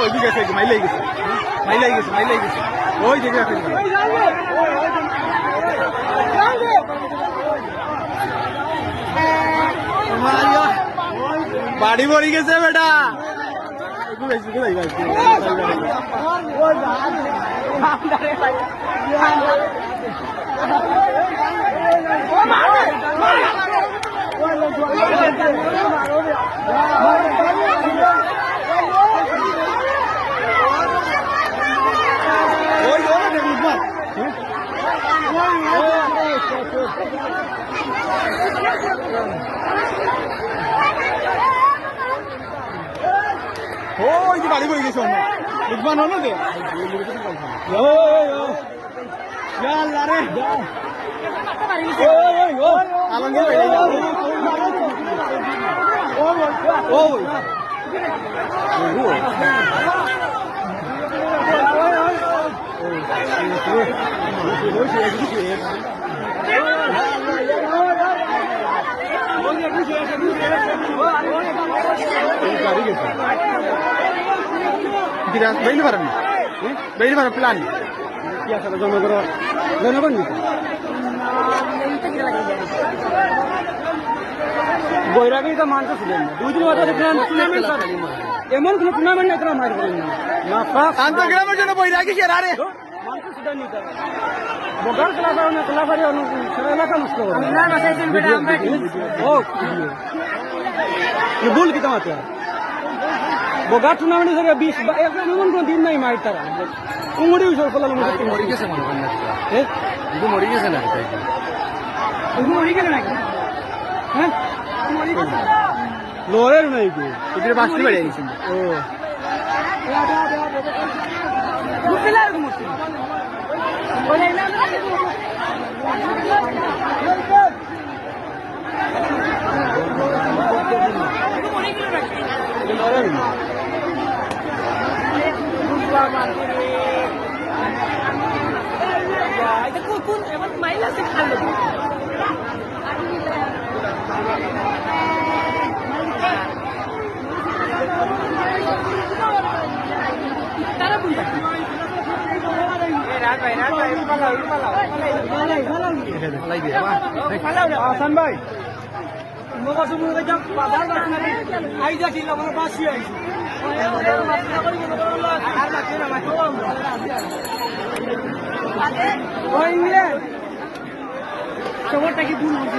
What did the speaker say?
ওই দিকে গেছে মাইলাই গেছে মাইলাই গেছে মাইলাই গেছে ওই দিকে বাড়ি ভরি গেছে বেটা ওই যে বাড়ি পড়ে গেছে বুঝবান হলো তো আলমগীর বেরিয়ে পারেন বেরিয়ে পারেন প্ল্যান কি আছে জনগণ বৈরাগী তো মানতে ছিলেন না 2 দিন বাদে টুর্নামেন্ট এমন কোন টুর্নামেন্ট নাই তারা মার করেন না আন্তঃগ্রামের জন্য বৈরাগী কে আরে মানতে ছিলেন না বগার খেলাফারি এলাকা নষ্ট করে না বাসাইছেন বেটা আমরা ও ये बोल कितना आते हैं बोगा टूर्नामेंट से 20 एमन कोन दिन नहीं मार तारा उमड़ी उछल फला मरी कैसे मन करना है ಇದು ಮರಿ कैसे ना ಇದು ಮರಿ कैसे ना हैं ಮರಿ लोरे नहीं के इधर बास्ती बड़े है ओ मुश्किल है मुश्किल बोले ना হাসান ভাই খবরটা কি ভুল হচ্ছে